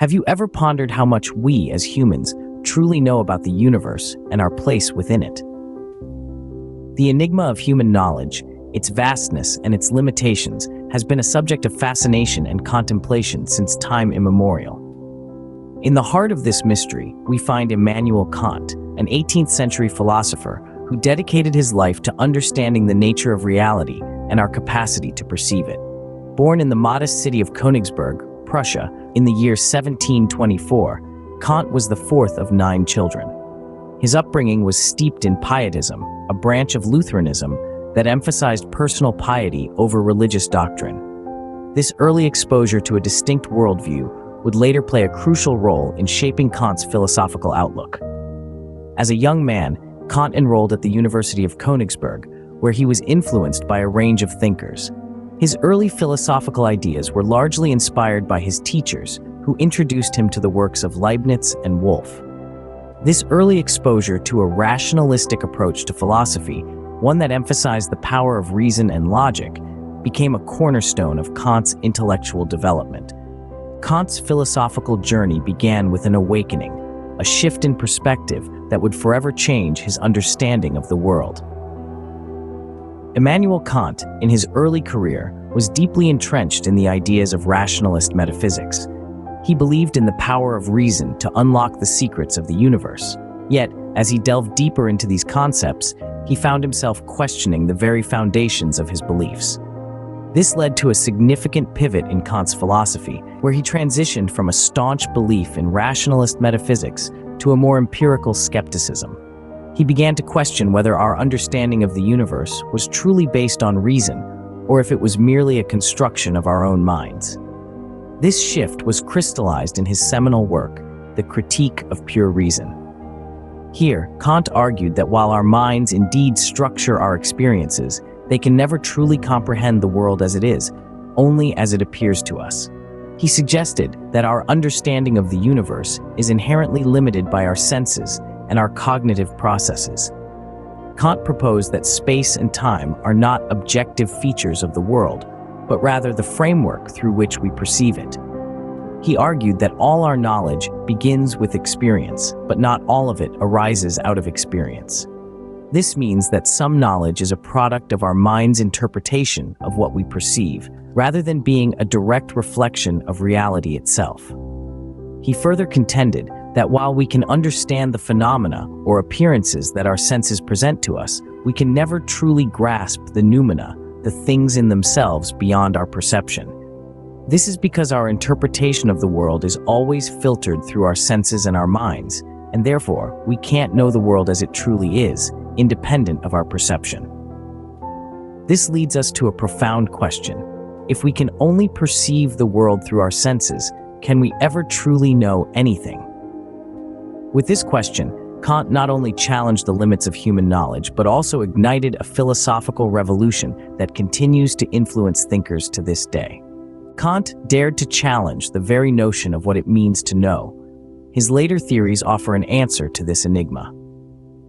Have you ever pondered how much we, as humans, truly know about the universe and our place within it? The enigma of human knowledge, its vastness and its limitations, has been a subject of fascination and contemplation since time immemorial. In the heart of this mystery, we find Immanuel Kant, an 18th-century philosopher who dedicated his life to understanding the nature of reality and our capacity to perceive it. Born in the modest city of Königsberg, Prussia, in the year 1724, Kant was the fourth of 9 children. His upbringing was steeped in pietism, a branch of Lutheranism that emphasized personal piety over religious doctrine. This early exposure to a distinct worldview would later play a crucial role in shaping Kant's philosophical outlook. As a young man, Kant enrolled at the University of Königsberg, where he was influenced by a range of thinkers. His early philosophical ideas were largely inspired by his teachers, who introduced him to the works of Leibniz and Wolff. This early exposure to a rationalistic approach to philosophy, one that emphasized the power of reason and logic, became a cornerstone of Kant's intellectual development. Kant's philosophical journey began with an awakening, a shift in perspective that would forever change his understanding of the world. Immanuel Kant, in his early career, was deeply entrenched in the ideas of rationalist metaphysics. He believed in the power of reason to unlock the secrets of the universe. Yet, as he delved deeper into these concepts, he found himself questioning the very foundations of his beliefs. This led to a significant pivot in Kant's philosophy, where he transitioned from a staunch belief in rationalist metaphysics to a more empirical skepticism. He began to question whether our understanding of the universe was truly based on reason, or if it was merely a construction of our own minds. This shift was crystallized in his seminal work, The Critique of Pure Reason. Here, Kant argued that while our minds indeed structure our experiences, they can never truly comprehend the world as it is, only as it appears to us. He suggested that our understanding of the universe is inherently limited by our senses and our cognitive processes. Kant proposed that space and time are not objective features of the world, but rather the framework through which we perceive it. He argued that all our knowledge begins with experience, but not all of it arises out of experience. This means that some knowledge is a product of our mind's interpretation of what we perceive, rather than being a direct reflection of reality itself. He further contended that while we can understand the phenomena or appearances that our senses present to us, we can never truly grasp the noumena, the things in themselves beyond our perception. This is because our interpretation of the world is always filtered through our senses and our minds, and therefore, we can't know the world as it truly is, independent of our perception. This leads us to a profound question. If we can only perceive the world through our senses, can we ever truly know anything? With this question, Kant not only challenged the limits of human knowledge, but also ignited a philosophical revolution that continues to influence thinkers to this day. Kant dared to challenge the very notion of what it means to know. His later theories offer an answer to this enigma.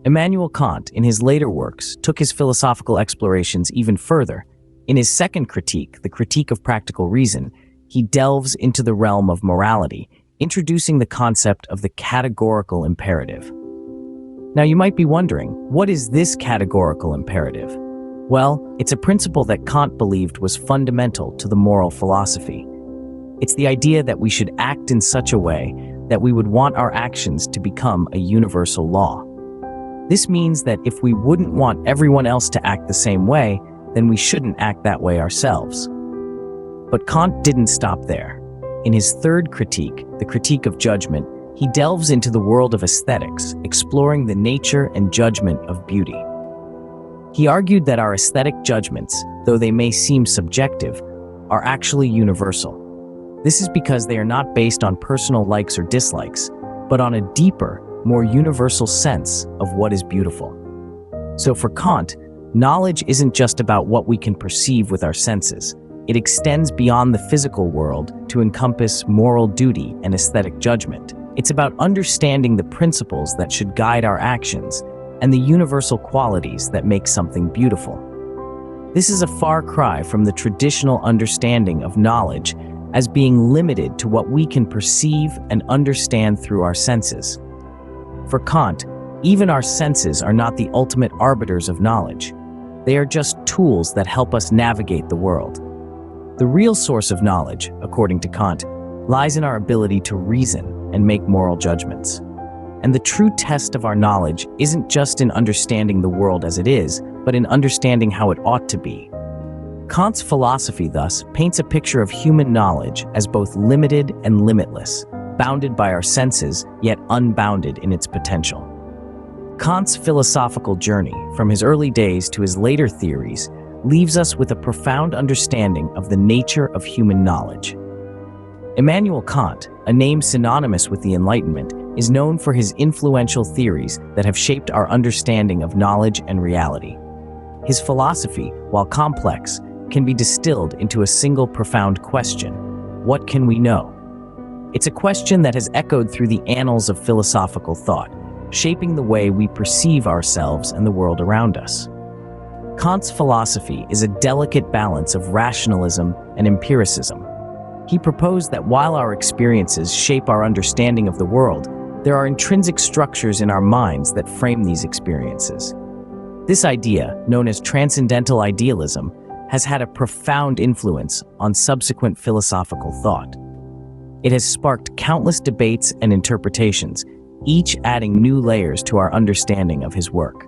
Immanuel Kant, in his later works, took his philosophical explorations even further. In his second critique, The Critique of Practical Reason, he delves into the realm of morality, introducing the concept of the categorical imperative. Now you might be wondering, what is this categorical imperative? Well, it's a principle that Kant believed was fundamental to the moral philosophy. It's the idea that we should act in such a way that we would want our actions to become a universal law. This means that if we wouldn't want everyone else to act the same way, then we shouldn't act that way ourselves. But Kant didn't stop there. In his third critique, The Critique of Judgment, he delves into the world of aesthetics, exploring the nature and judgment of beauty. He argued that our aesthetic judgments, though they may seem subjective, are actually universal. This is because they are not based on personal likes or dislikes, but on a deeper, more universal sense of what is beautiful. So for Kant, knowledge isn't just about what we can perceive with our senses. It extends beyond the physical world to encompass moral duty and aesthetic judgment. It's about understanding the principles that should guide our actions and the universal qualities that make something beautiful. This is a far cry from the traditional understanding of knowledge as being limited to what we can perceive and understand through our senses. For Kant, even our senses are not the ultimate arbiters of knowledge. They are just tools that help us navigate the world. The real source of knowledge, according to Kant, lies in our ability to reason and make moral judgments. And the true test of our knowledge isn't just in understanding the world as it is, but in understanding how it ought to be. Kant's philosophy, thus, paints a picture of human knowledge as both limited and limitless, bounded by our senses, yet unbounded in its potential. Kant's philosophical journey, from his early days to his later theories, leaves us with a profound understanding of the nature of human knowledge. Immanuel Kant, a name synonymous with the Enlightenment, is known for his influential theories that have shaped our understanding of knowledge and reality. His philosophy, while complex, can be distilled into a single profound question: what can we know? It's a question that has echoed through the annals of philosophical thought, shaping the way we perceive ourselves and the world around us. Kant's philosophy is a delicate balance of rationalism and empiricism. He proposed that while our experiences shape our understanding of the world, there are intrinsic structures in our minds that frame these experiences. This idea, known as transcendental idealism, has had a profound influence on subsequent philosophical thought. It has sparked countless debates and interpretations, each adding new layers to our understanding of his work.